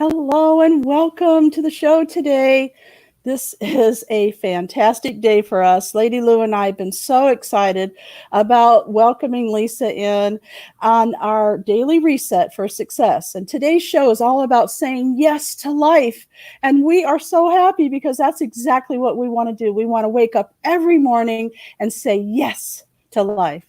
Hello and welcome to the show today. This is a fantastic day for us. Lady Lou and I have been so excited about welcoming Lisa in on our daily reset for success. And today's show is all about saying yes to life. And we are so happy because that's exactly what we want to do. We want to wake up every morning and say yes to life.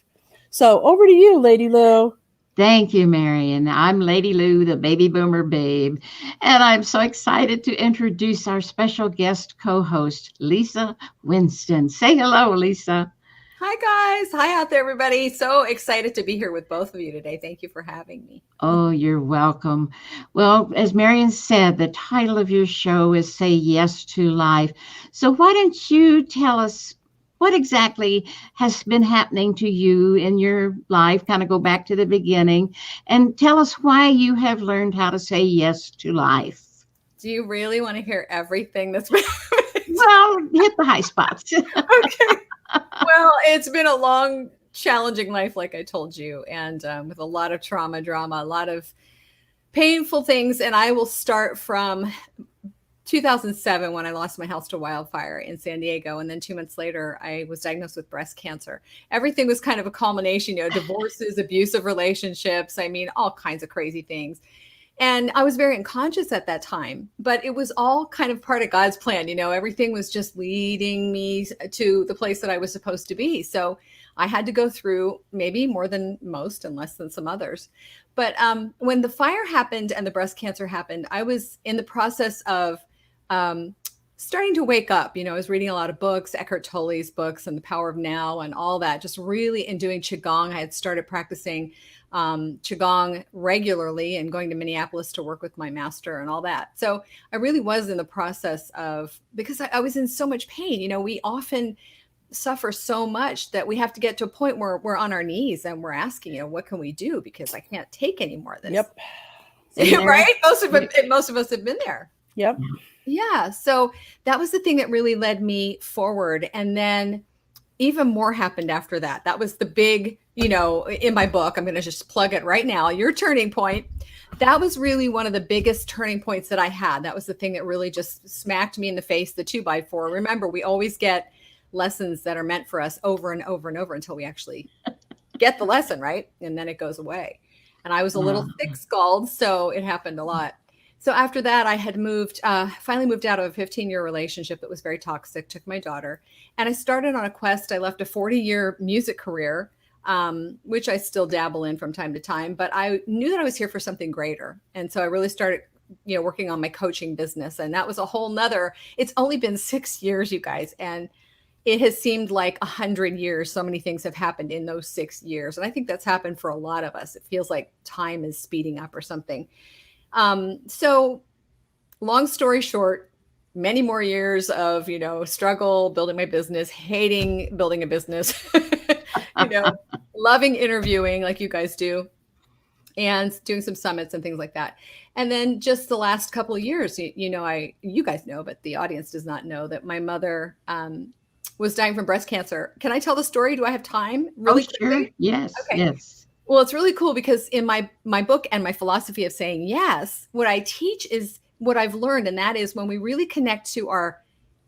So over to you, Lady Lou. Thank you, Marian. I'm Lady Lou, the baby boomer babe, and I'm so excited to introduce our special guest co-host, Lisa Winston. Say hello, Lisa. Hi, guys. Hi out there, everybody. So excited to be here with both of you today. Thank you for having me. Oh, you're welcome. Well, as Marian said, the title of your show is Say Yes to Life. So why don't you tell us what exactly has been happening to you in your life? Kind of go back to the beginning and tell us why you have learned how to say yes to life. Do you really want to hear everything that's been happening? Well, hit the high spots. Okay. Well, it's been a long, challenging life, like I told you, and with a lot of trauma, drama, a lot of painful things. And I will start from 2007 when I lost my house to wildfire in San Diego. And then 2 months later, I was diagnosed with breast cancer. Everything was kind of a culmination, divorces, abusive relationships. I mean, all kinds of crazy things. And I was very unconscious at that time, but it was all kind of part of God's plan. Everything was just leading me to the place that I was supposed to be. So I had to go through maybe more than most and less than some others. But when the fire happened and the breast cancer happened, I was in the process of starting to wake up. I was reading a lot of books, Eckhart Tolle's books and The Power of Now and all that, just really in doing Qigong. I had started practicing Qigong regularly and going to Minneapolis to work with my master and all that. So I really was in the process of, because I was in so much pain. We often suffer so much that we have to get to a point where we're on our knees and we're asking, what can we do? Because I can't take any more of this. Yep. Right? Most of us have been there. Yep. Yeah. So that was the thing that really led me forward. And then even more happened after that. That was the big, in my book, I'm going to just plug it right now, your turning point. That was really one of the biggest turning points that I had. That was the thing that really just smacked me in the face, the 2x4. Remember, we always get lessons that are meant for us over and over and over until we actually get the lesson, right? And then it goes away. And I was a little thick-skulled, so it happened a lot. So after that, I had finally moved out of a 15-year relationship that was very toxic, took my daughter, and I started on a quest. I left a 40-year music career, which I still dabble in from time to time, but I knew that I was here for something greater. And so I really started, working on my coaching business. And that was a whole nother, it's only been 6 years, you guys. And it has seemed like 100 years. So many things have happened in those 6 years. And I think that's happened for a lot of us. It feels like time is speeding up or something. So long story short, many more years of, struggle, building my business, hating building a business, loving interviewing like you guys do, and doing some summits and things like that. And then just the last couple of years, you guys know, but the audience does not know that my mother, was dying from breast cancer. Can I tell the story? Do I have time? Really sure. Yes. Okay. Yes. Well, it's really cool because in my book and my philosophy of saying yes, what I teach is what I've learned. And that is when we really connect to our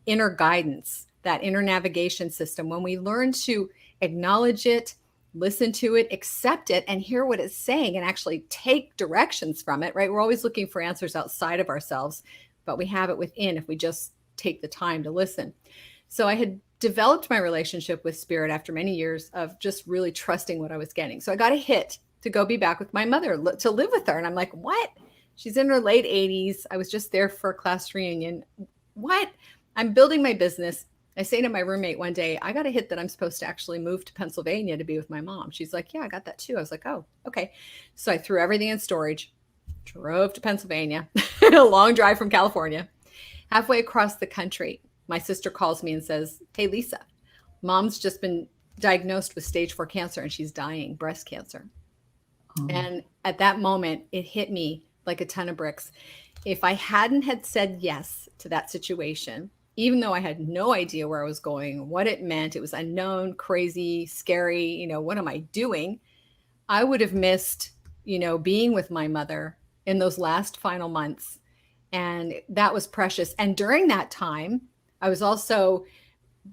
inner guidance, that inner navigation system, when we learn to acknowledge it, listen to it, accept it, and hear what it's saying and actually take directions from it, right? We're always looking for answers outside of ourselves, but we have it within if we just take the time to listen. So I had developed my relationship with spirit after many years of just really trusting what I was getting. So I got a hit to go be back with my mother, to live with her. And I'm like, what? She's in her late 80s. I was just there for a class reunion. What? I'm building my business. I say to my roommate one day, I got a hit that I'm supposed to actually move to Pennsylvania to be with my mom. She's like, yeah, I got that too. I was like, oh, okay. So I threw everything in storage, drove to Pennsylvania, a long drive from California, halfway across the country. My sister calls me and says, hey, Lisa, mom's just been diagnosed with stage 4 cancer and she's dying, breast cancer. Oh. And at that moment, it hit me like a ton of bricks. If I hadn't had said yes to that situation, even though I had no idea where I was going, what it meant, it was unknown, crazy, scary, what am I doing? I would have missed, being with my mother in those last final months And that was precious. And during that time, I was also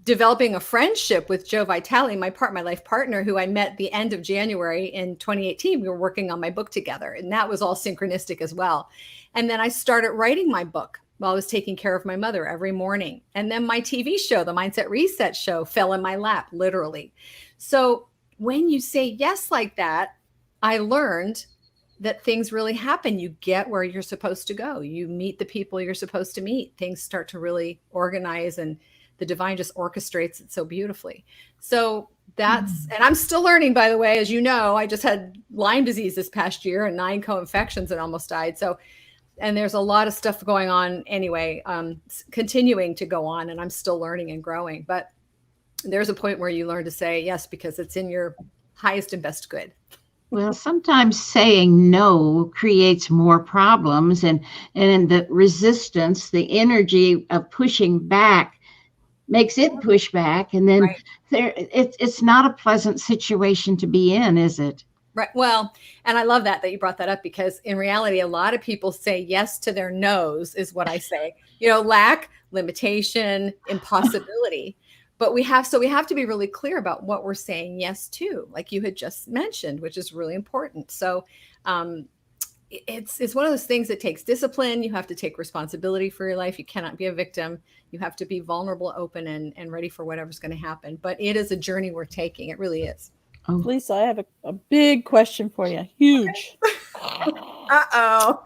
developing a friendship with Joe Vitale, my life partner, who I met the end of January in 2018. We were working on my book together, and that was all synchronistic as well. And then I started writing my book while I was taking care of my mother every morning. And then my TV show, the Mindset Reset show, fell in my lap, literally. So when you say yes like that, I learned that things really happen. You get where you're supposed to go. You meet the people you're supposed to meet. Things start to really organize, and the divine just orchestrates it so beautifully. So that's, and I'm still learning, by the way. As you know, I just had Lyme disease this past year and 9 co-infections and almost died. So, and there's a lot of stuff going on anyway, continuing to go on, and I'm still learning and growing. But there's a point where you learn to say yes, because it's in your highest and best good. Well, sometimes saying no creates more problems, and the resistance, the energy of pushing back makes it push back. And then it's not a pleasant situation to be in, is it? Right. Well, and I love that you brought that up, because in reality, a lot of people say yes to their no's, is what I say. Lack, limitation, impossibility. But we have to be really clear about what we're saying yes to, like you had just mentioned, which is really important. So it's one of those things that takes discipline. You have to take responsibility for your life. You cannot be a victim. You have to be vulnerable, open, and ready for whatever's going to happen. But it is a journey we're taking. It really is. Oh. Lisa, I have a big question for you. Huge. Uh-oh.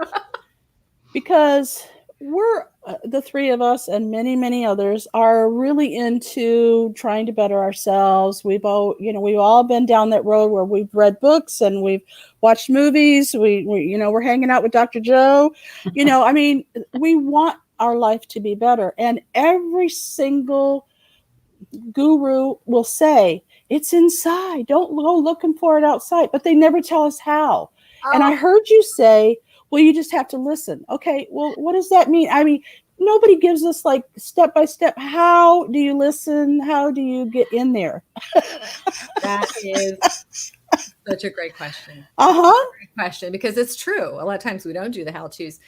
Because we're the three of us and many, many others are really into trying to better ourselves. We've all been down that road where we've read books and we've watched movies. We're hanging out with Dr. Joe. I mean, we want our life to be better. And every single guru will say, it's inside. Don't go looking for it outside. But they never tell us how. Oh. And I heard you say, well, you just have to listen. Okay, well, what does that mean? I mean, nobody gives us like step by step. How do you listen? How do you get in there? That is such a great question. Great question, because it's true. A lot of times we don't do the how-tos.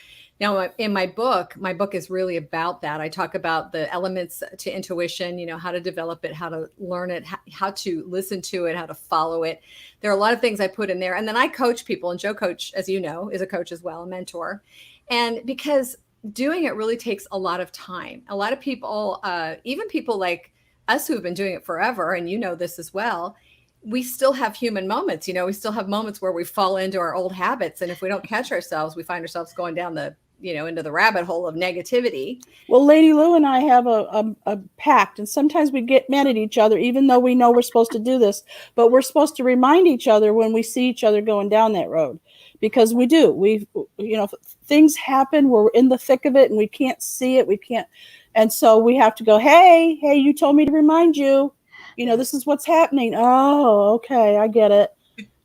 Now, in my book is really about that. I talk about the elements to intuition, how to develop it, how to learn it, how to listen to it, how to follow it. There are a lot of things I put in there. And then I coach people, and Joe Coach, as you know, is a coach as well, a mentor. And because doing it really takes a lot of time. A lot of people, even people like us who have been doing it forever, and you know this as well, we still have human moments. We still have moments where we fall into our old habits. And if we don't catch ourselves, we find ourselves going down into the rabbit hole of negativity. Well, Lady Lou and I have a pact, and sometimes we get mad at each other, even though we know we're supposed to do this, but we're supposed to remind each other when we see each other going down that road, because we do. Things happen. We're in the thick of it and we can't see it. We can't. And so we have to go, hey, you told me to remind you, this is what's happening. Oh, okay. I get it.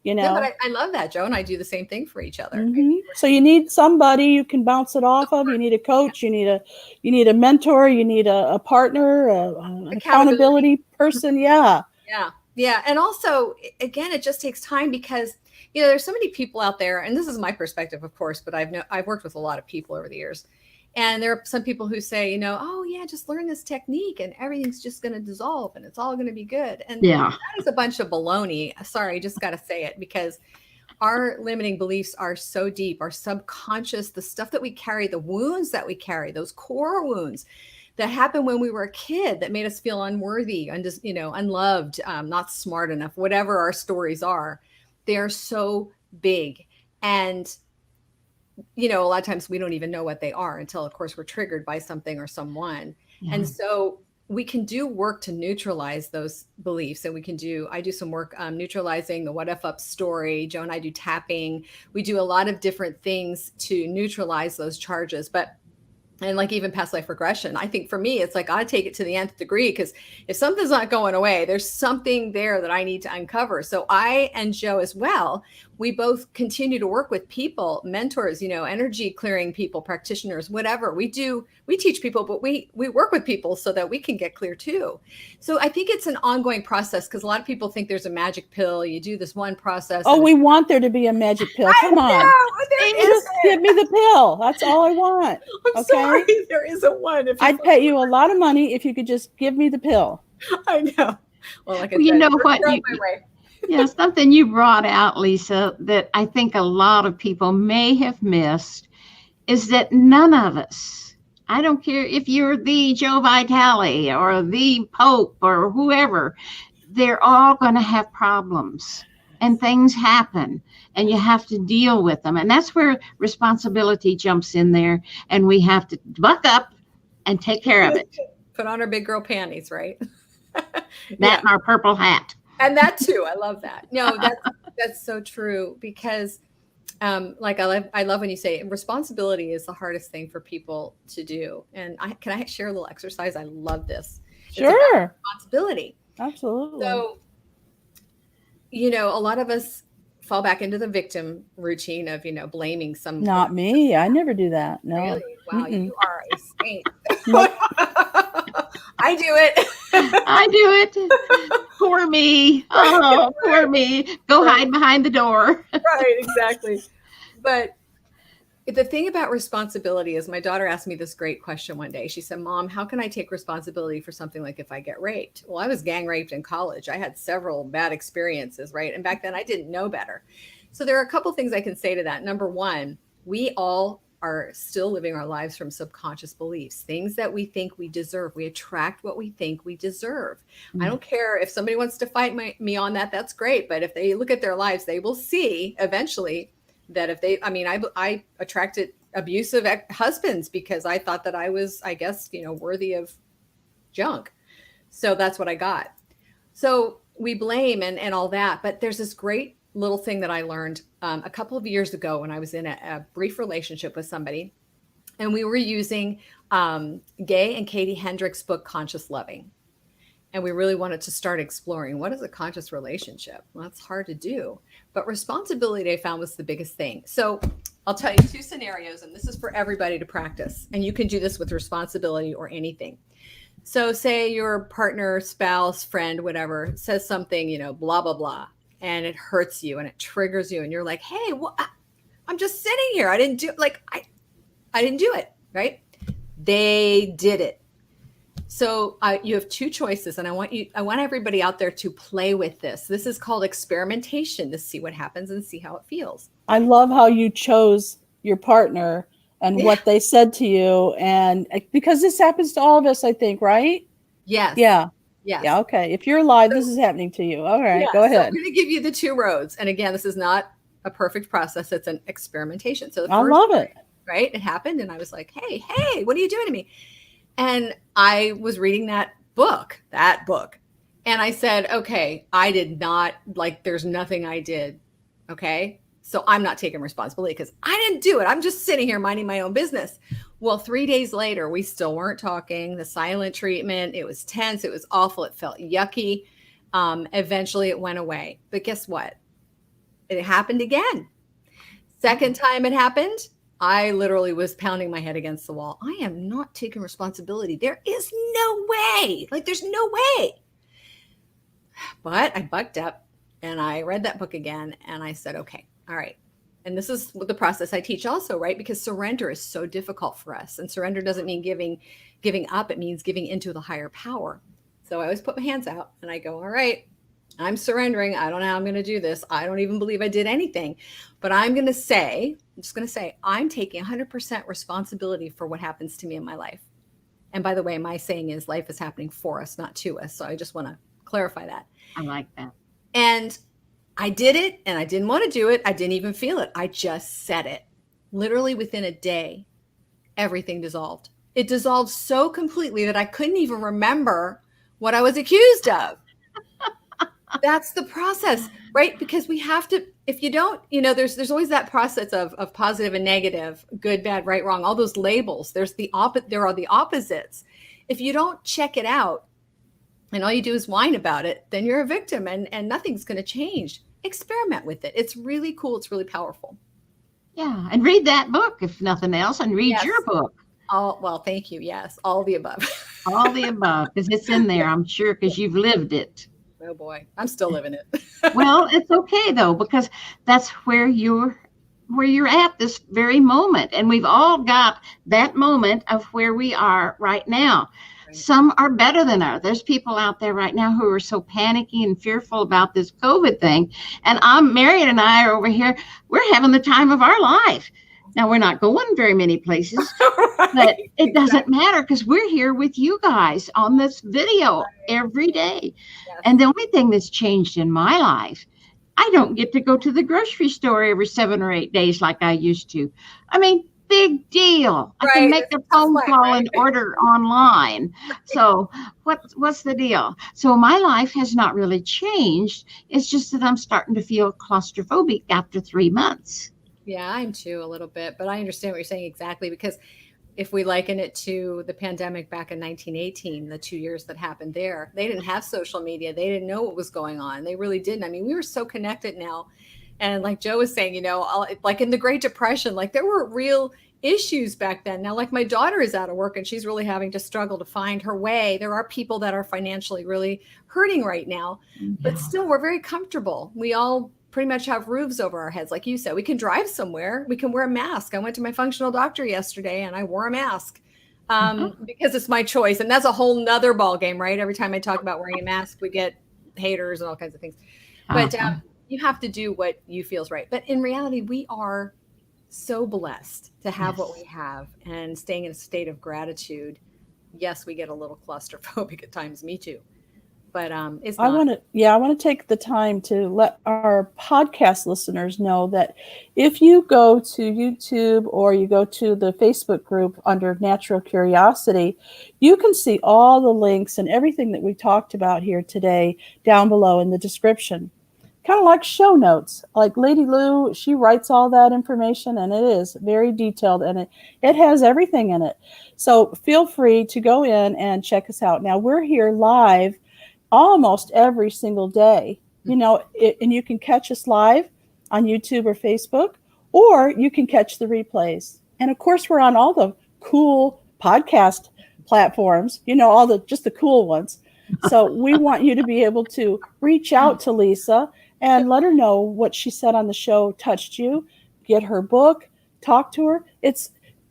Yeah, but I love that, Joe, and I do the same thing for each other. Mm-hmm. So you need somebody you can bounce it off of. You need a coach. You need a mentor. You need a partner, an accountability person. Yeah. And also, again, it just takes time, because there's so many people out there, and this is my perspective, of course, but I've worked with a lot of people over the years. And there are some people who say, oh yeah, just learn this technique and everything's just going to dissolve and it's all going to be good. And that is a bunch of baloney. Sorry, I just got to say it, because our limiting beliefs are so deep, our subconscious, the stuff that we carry, the wounds that we carry, those core wounds that happened when we were a kid that made us feel unworthy, unloved, not smart enough, whatever our stories are, they are so big. And a lot of times we don't even know what they are until, of course, we're triggered by something or someone. Yeah. And so we can do work to neutralize those beliefs. And I do some work neutralizing the what if up story. Joe and I do tapping. We do a lot of different things to neutralize those charges. And like even past life regression, I think for me, it's like I take it to the nth degree, because if something's not going away, there's something there that I need to uncover. So I and Joe as well, we both continue to work with people, mentors, energy clearing people, practitioners, whatever we do. We teach people, but we work with people so that we can get clear too. So I think it's an ongoing process, because a lot of people think there's a magic pill. You do this one process. Oh, we want there to be a magic pill. Come on. Just give me the pill. That's all I want. I'm sorry, there isn't one. I'd pay you a lot of money if you could just give me the pill. I know. Well, like I said, you know what? Yeah, something you brought out, Lisa, that I think a lot of people may have missed is that none of us, I don't care if you're the Joe Vitale or the Pope or whoever, they're all going to have problems, and things happen and you have to deal with them. And that's where responsibility jumps in there, and we have to buck up and take care of it. Put on our big girl panties, right? That and our purple hat. And that too. I love that. No, that's so true, because I love when you say responsibility is the hardest thing for people to do. And can I share a little exercise? I love this. Sure. Responsibility. Absolutely. So, a lot of us fall back into the victim routine of, blaming someone. Not me. I never do that. No. Really? Wow. You are a saint. I do it. I do it. Poor me. Oh, poor me. Go hide behind the door. Right, exactly. But the thing about responsibility is, my daughter asked me this great question one day. She said, Mom, how can I take responsibility for something like if I get raped? Well, I was gang raped in college. I had several bad experiences, right? And back then I didn't know better. So there are a couple things I can say to that. Number one, we all are still living our lives from subconscious beliefs, things that we think we deserve. We attract what we think we deserve. I don't care if somebody wants to fight me on that, that's great. But if they look at their lives, they will see eventually that I attracted abusive husbands because I thought that I was, worthy of junk. So that's what I got. So we blame and all that. But there's this great little thing that I learned a couple of years ago when I was in a brief relationship with somebody, and we were using Gay and Katie Hendricks' book, Conscious Loving. And we really wanted to start exploring, what is a conscious relationship? Well, that's hard to do, but responsibility I found was the biggest thing. So I'll tell you two scenarios, and this is for everybody to practice. And you can do this with responsibility or anything. So say your partner, spouse, friend, whatever, says something, blah, blah, blah, and it hurts you and it triggers you. And you're like, hey, I'm just sitting here. I didn't do I didn't do it, right? They did it. So you have two choices, and I want everybody out there to play with this. This is called experimentation, to see what happens and see how it feels. I love how you chose your partner and what they said to you, and because this happens to all of us, I think, right? Yes. Yeah. Yes. Yeah. Okay. If you're alive, this is happening to you. All right. Go ahead. So I'm going to give you the two roads, and again, this is not a perfect process. It's an experimentation. So I love it. Right? It happened, and I was like, hey, what are you doing to me? And I was reading that book, and I said, okay, I did not, there's nothing I did. Okay. So I'm not taking responsibility because I didn't do it. I'm just sitting here minding my own business. Well, 3 days later, we still weren't talking. The silent treatment, it was tense. It was awful. It felt yucky. Eventually it went away. But guess what? It happened again. Second time it happened, I literally was pounding my head against the wall. I am not taking responsibility. There is no way. There's no way. But I bucked up and I read that book again, and I said, okay, all right. And this is the process I teach also, right? Because surrender is so difficult for us. And surrender doesn't mean giving up. It means giving into the higher power. So I always put my hands out and I go, all right, I'm surrendering. I don't know how I'm going to do this. I don't even believe I did anything, but I'm just going to say, I'm taking 100% responsibility for what happens to me in my life. And by the way, my saying is life is happening for us, not to us. So I just want to clarify that. I like that. And I did it, and I didn't want to do it. I didn't even feel it. I just said it. Literally within a day, everything dissolved. It dissolved so completely that I couldn't even remember what I was accused of. That's the process, right? Because we have to, if you don't, there's always that process of positive and negative, good, bad, right, wrong, all those labels. There are the opposites. If you don't check it out and all you do is whine about it, then you're a victim and nothing's going to change. experiment with it. It's really cool. It's really powerful. Yeah. And read that book, if nothing else, and read Yes. your book. Oh, well, thank you. Yes. All the above. All the above, because it's in there, I'm sure, because you've lived it. Oh boy, I'm still living it. Well, it's okay though, because that's where you're at this very moment. And we've all got that moment of where we are right now. Right. Some are better than others. There's people out there right now who are so panicky and fearful about this COVID thing. And Marian and I are over here, we're having the time of our life. Now, we're not going very many places, Right. but it doesn't matter because we're here with you guys on this video every day. Yes. And the only thing that's changed in my life, I don't get to go to the grocery store every 7 or 8 days like I used to. I mean, big deal. I can make a phone call and order online. So what's the deal? So my life has not really changed. It's just that I'm starting to feel claustrophobic after 3 months. Yeah, I'm too a little bit, but I understand what you're saying exactly, because if we liken it to the pandemic back in 1918, the 2 years that happened there, they didn't have social media. They didn't know what was going on. They really didn't. I mean, we were so connected now. And like Joe was saying, like in the Great Depression, like there were real issues back then. Now, like my daughter is out of work and she's really having to struggle to find her way. There are people that are financially really hurting right now, but still we're very comfortable. We all pretty much have roofs over our heads. Like you said, we can drive somewhere. We can wear a mask. I went to my functional doctor yesterday and I wore a mask because it's my choice. And that's a whole nother ball game, right? Every time I talk about wearing a mask, we get haters and all kinds of things. But you have to do what you feel is right. But in reality, we are so blessed to have what we have and staying in a state of gratitude. Yes, we get a little claustrophobic at times. Me too. But it's not. I want to take the time to let our podcast listeners know that if you go to YouTube or you go to the Facebook group under Natural Curiosity, you can see all the links and everything that we talked about here today down below in the description. Kind of like show notes. Like Lady Lou, she writes all that information and it is very detailed and it has everything in it. So feel free to go in and check us out. Now we're here live almost every single day, and you can catch us live on YouTube or Facebook, or you can catch the replays. And of course, we're on all the cool podcast platforms, just the cool ones. So we want you to be able to reach out to Lisa and let her know what she said on the show touched you, get her book, talk to her.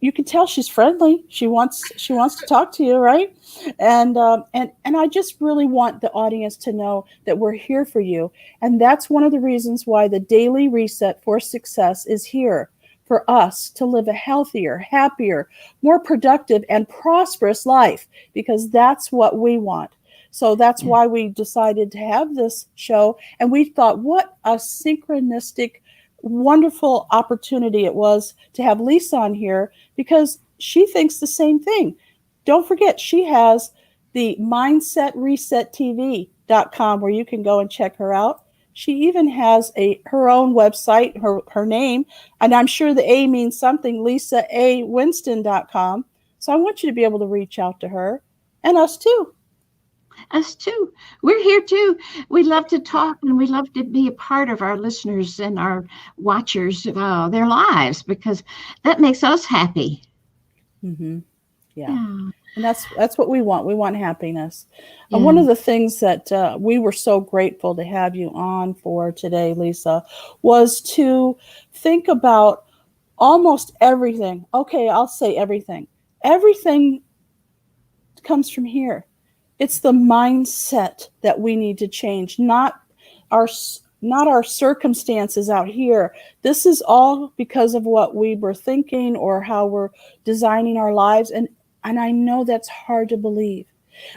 You can tell she's friendly. She wants to talk to you, right? And I just really want the audience to know that we're here for you. And that's one of the reasons why the Daily Reset for Success is here, for us to live a healthier, happier, more productive, and prosperous life, because that's what we want. So that's why we decided to have this show. And we thought, what a synchronistic, wonderful opportunity it was to have Lisa on here, because she thinks the same thing. Don't forget, she has the mindsetresettv.com where you can go and check her out. She even has her own website, her name, and I'm sure the A means something, LisaAWinston.com. So I want you to be able to reach out to her and us too. Us too. We're here too. We love to talk and we love to be a part of our listeners and our watchers, their lives, because that makes us happy. Mm-hmm. Yeah. And that's what we want. We want happiness. One of the things that we were so grateful to have you on for today, Lisa, was to think about almost everything. Okay, I'll say everything. Everything comes from here. It's the mindset that we need to change, not our circumstances out here. This is all because of what we were thinking or how we're designing our lives. And I know that's hard to believe.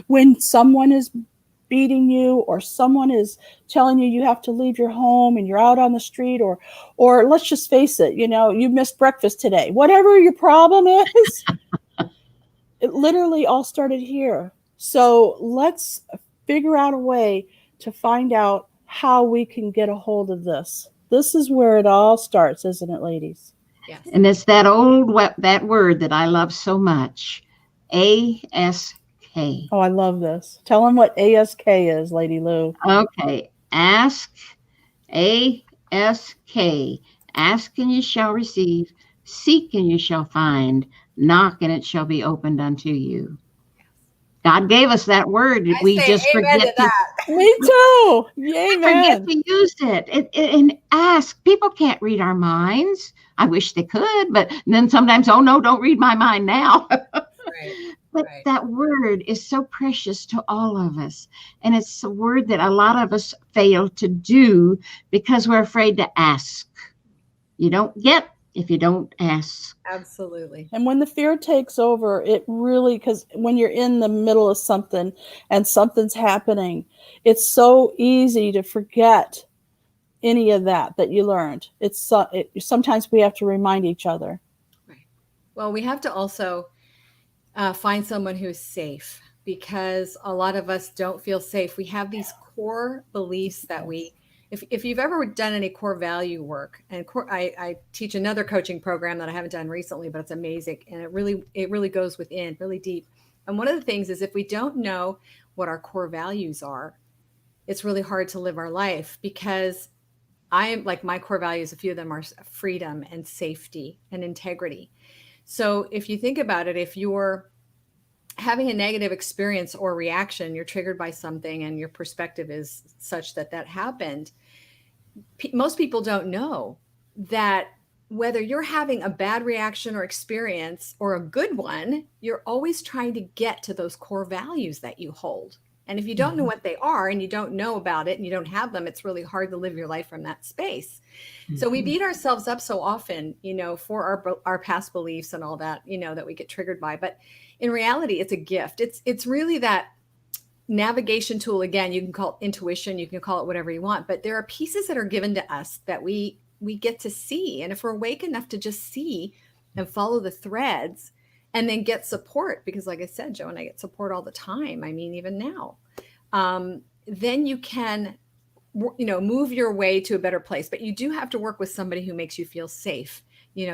When someone is beating you or someone is telling you have to leave your home and you're out on the street, or let's just face it, you missed breakfast today. Whatever your problem is, it literally all started here. So let's figure out a way to find out how we can get a hold of this. This is where it all starts, isn't it, ladies? Yes. And it's that that word that I love so much, ASK. Oh, I love this. Tell them what ASK is, Lady Lou. Okay. Ask, A-S-K. Ask and you shall receive. Seek and you shall find. Knock and it shall be opened unto you. God gave us that word. I We say just amen forget to that. Me too. forget Amen. to use it. And ask. People can't read our minds. I wish they could, but then sometimes, oh no, don't read my mind now. Right. But Right. that word is so precious to all of us. And it's a word that a lot of us fail to do because we're afraid to ask. You don't get if you don't ask. Absolutely. And when the fear takes over, it really, because when you're in the middle of something and something's happening, it's so easy to forget any of that you learned. Sometimes we have to remind each other. Right. Well, we have to also find someone who's safe, because a lot of us don't feel safe. We have these core beliefs that if you've ever done any core value work, and I teach another coaching program that I haven't done recently, but it's amazing. And it really goes within really deep. And one of the things is, if we don't know what our core values are, it's really hard to live our life, because I am like, my core values, a few of them are freedom and safety and integrity. So if you think about it, if you're having a negative experience or reaction, you're triggered by something and your perspective is such that happened, most people don't know that whether you're having a bad reaction or experience or a good one, you're always trying to get to those core values that you hold. And if you don't know what they are and you don't know about it and you don't have them, it's really hard to live your life from that space. So we beat ourselves up so often, for our past beliefs and all that, that we get triggered by. But in reality, it's a gift. It's really that navigation tool. Again, you can call it intuition, you can call it whatever you want, but there are pieces that are given to us that we get to see. And if we're awake enough to just see and follow the threads and then get support, because like I said, Joe and I get support all the time. I mean, even now, then you can, move your way to a better place. But you do have to work with somebody who makes you feel safe.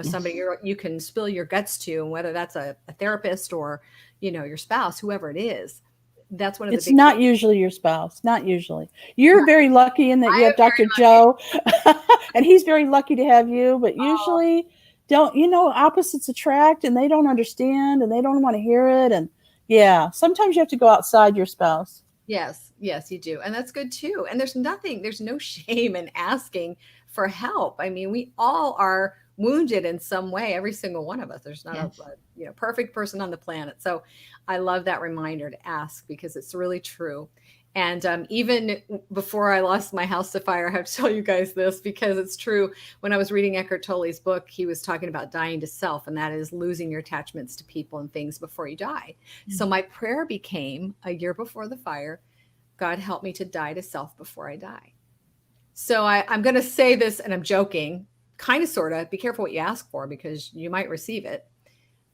Somebody you can spill your guts to, and whether that's a therapist or, your spouse, whoever it is. That's one of the It's big not things. usually your spouse. Not usually. You're very lucky in that you I have am very Dr. Joe, and he's very lucky to have you. But usually, opposites attract, and they don't understand, and they don't want to hear it. And yeah, sometimes you have to go outside your spouse. Yes, you do. And that's good too. And there's no shame in asking for help. I mean, we all are wounded in some way, every single one of us. There's not a perfect person on the planet. So I love that reminder to ask, because it's really true. And even before I lost my house to fire, I have to tell you guys this, because it's true. When I was reading Eckhart Tolle's book, he was talking about dying to self, and that is losing your attachments to people and things before you die. Mm-hmm. So my prayer became, a year before the fire, God, help me to die to self before I die. So I'm going to say this, and I'm joking, kind of, sort of. Be careful what you ask for, because you might receive it.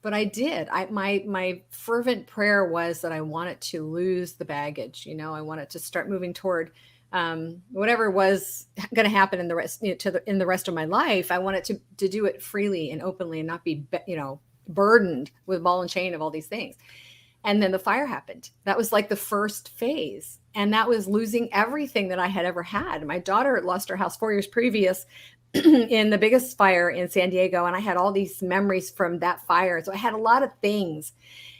But I did. My fervent prayer was that I wanted to lose the baggage. I wanted to start moving toward whatever was going to happen in the rest, in the rest of my life. I wanted to do it freely and openly, and not be, burdened with ball and chain of all these things. And then the fire happened. That was like the first phase. And that was losing everything that I had ever had. My daughter lost her house 4 years previous in the biggest fire in San Diego. And I had all these memories from that fire. So I had a lot of things.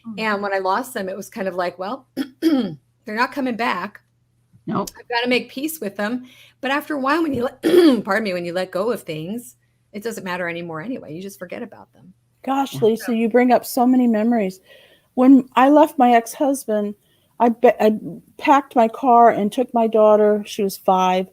Mm-hmm. And when I lost them, it was kind of like, well, they're not coming back. Nope. I've got to make peace with them. But after a while, when you when you let go of things, it doesn't matter anymore anyway. You just forget about them. Gosh, Lisa, you bring up so many memories. When I left my ex-husband, I packed my car and took my daughter, she was 5,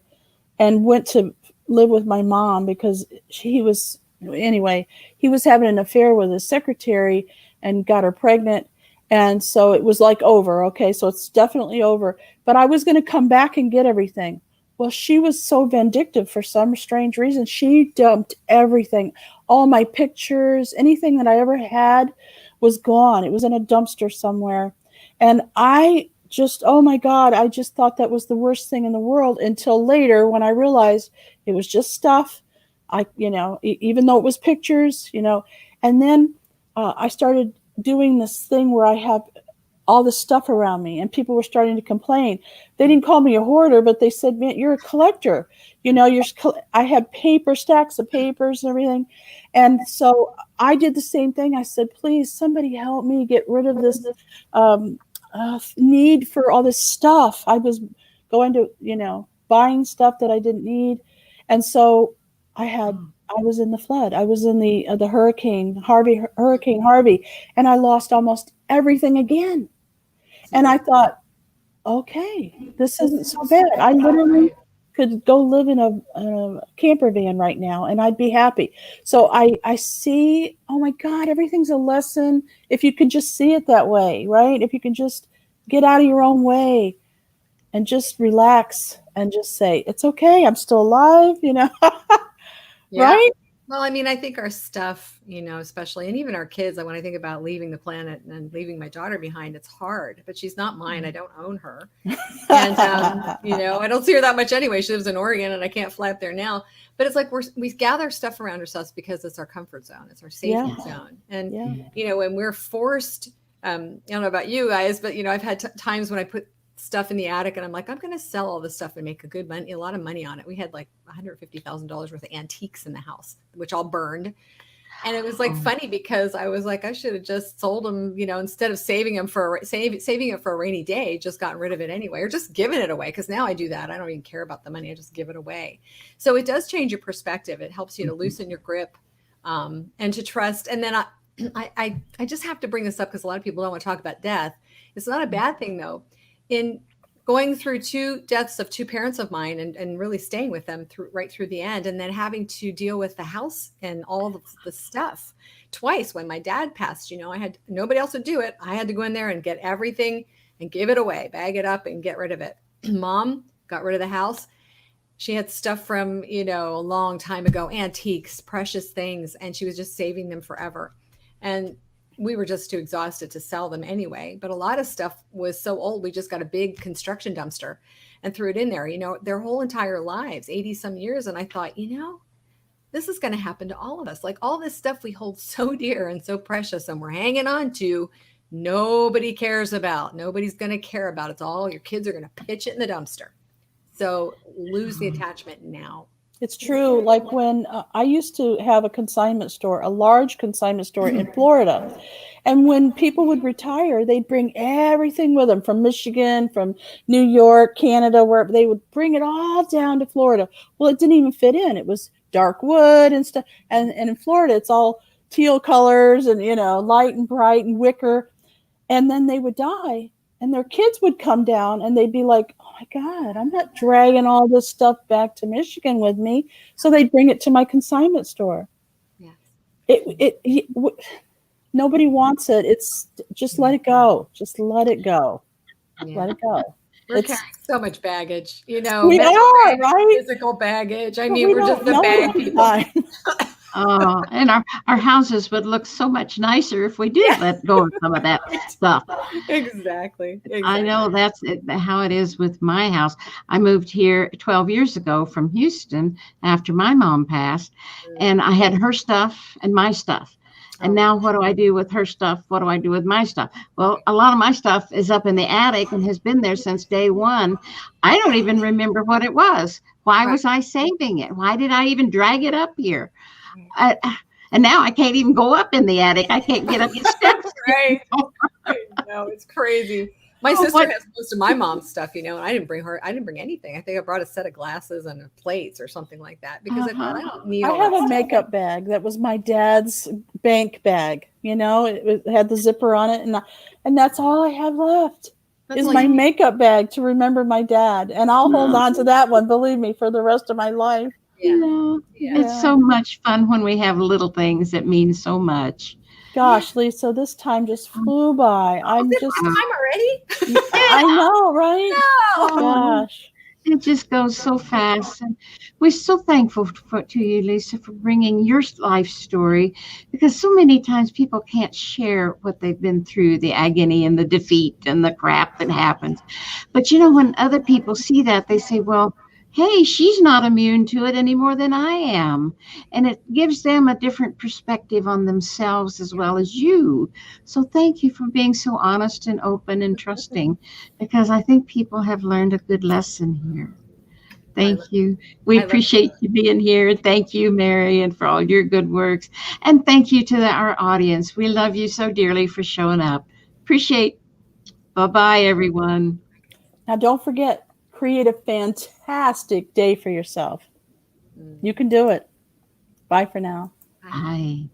and went to live with my mom, because he was having an affair with his secretary and got her pregnant. And so it was like over. Okay, so it's definitely over. But I was going to come back and get everything. Well, she was so vindictive for some strange reason. She dumped everything, all my pictures, anything that I ever had was gone. It was in a dumpster somewhere. And I just, oh my God, I just thought that was the worst thing in the world, until later when I realized it was just stuff. Even though it was pictures, and then I started doing this thing where I have all this stuff around me, and people were starting to complain. They didn't call me a hoarder, but they said, man, you're a collector. I had stacks of papers and everything. And so I did the same thing. I said, please, somebody help me get rid of this need for all this stuff. I was going to, buying stuff that I didn't need. And so I was in the flood. I was in the Hurricane Harvey, and I lost almost everything again. And I thought, okay, this isn't so bad. I literally could go live in a camper van right now and I'd be happy. So I see, oh my God, everything's a lesson. If you can just see it that way, right? If you can just get out of your own way and just relax and just say, it's okay, I'm still alive, Yeah. Right? Well, I mean, I think our stuff, especially, and even our kids, when I think about leaving the planet and leaving my daughter behind, it's hard, but she's not mine. I don't own her. And, I don't see her that much anyway. She lives in Oregon and I can't fly up there now, but it's like we gather stuff around ourselves because it's our comfort zone. It's our safety zone. And, when we're forced, I don't know about you guys, but, I've had times when I put stuff in the attic and I'm like, I'm going to sell all this stuff and make a lot of money on it. We had like $150,000 worth of antiques in the house, which all burned. And it was like funny because I was like, I should have just sold them, instead of saving it for a rainy day, just gotten rid of it anyway, or just given it away. Cause now I do that. I don't even care about the money. I just give it away. So it does change your perspective. It helps you to loosen your grip, and to trust. And then I just have to bring this up because a lot of people don't want to talk about death. It's not a bad thing though. In going through 2 deaths of 2 parents of mine and really staying with them right through the end, and then having to deal with the house and all of the stuff twice. When my dad passed, I had nobody else would do it. I had to go in there and get everything and give it away, bag it up and get rid of it. Mom got rid of the house. She had stuff from, a long time ago, antiques, precious things, and she was just saving them forever. And we were just too exhausted to sell them anyway. But a lot of stuff was so old, we just got a big construction dumpster and threw it in there, their whole entire lives, 80 some years. And I thought, this is going to happen to all of us. Like all this stuff we hold so dear and so precious and we're hanging on to, nobody cares about. Nobody's going to care about. It's all your kids are going to pitch it in the dumpster. So lose the attachment now. It's true. Like when I used to have a large consignment store in Florida. And when people would retire, they'd bring everything with them from Michigan, from New York, Canada, where they would bring it all down to Florida. Well, it didn't even fit in. It was dark wood and stuff. And in Florida, it's all teal colors and, light and bright and wicker. And then they would die. And their kids would come down and they'd be like, oh my God, I'm not dragging all this stuff back to Michigan with me. So they'd bring it to my consignment store. Yeah. Nobody wants it. It's just let it go. Just let it go. Yeah. Let it go. We're carrying so much baggage, we are, right? Physical baggage. I mean, we're just the bag people. And our houses would look so much nicer if we did let go of some of that stuff. Exactly. I know that's how it is with my house. I moved here 12 years ago from Houston after my mom passed, and I had her stuff and my stuff. And now what do I do with her stuff? What do I do with my stuff? Well, a lot of my stuff is up in the attic and has been there since day one. I don't even remember what it was. Why was I saving it? Why did I even drag it up here? And now I can't even go up in the attic. I can't get up the steps. Right. No, it's crazy. My sister has most of my mom's stuff, and I didn't bring anything. I think I brought a set of glasses and plates or something like that because I thought I don't need all I have a makeup bag that was my dad's bank bag. It had the zipper on it, and that's all I have left. Is my makeup bag to remember my dad. And I'll hold on to that one, believe me, for the rest of my life. Yeah. It's so much fun when we have little things that mean so much. Gosh, Lisa, this time just flew by. I'm just time already. I know, right? No. Oh, gosh. It just goes so fast. And we're so thankful to you, Lisa, for bringing your life story, because so many times people can't share what they've been through, the agony and the defeat and the crap that happens. But when other people see that, they say, well, hey, she's not immune to it any more than I am. And it gives them a different perspective on themselves as well as you. So thank you for being so honest and open and trusting, because I think people have learned a good lesson here. Thank you. We appreciate you being here. Thank you, Marian, for all your good works. And thank you to our audience. We love you so dearly for showing up. Appreciate. Bye-bye, everyone. Now, don't forget, create a fantastic day for yourself. You can do it. Bye for now. Bye.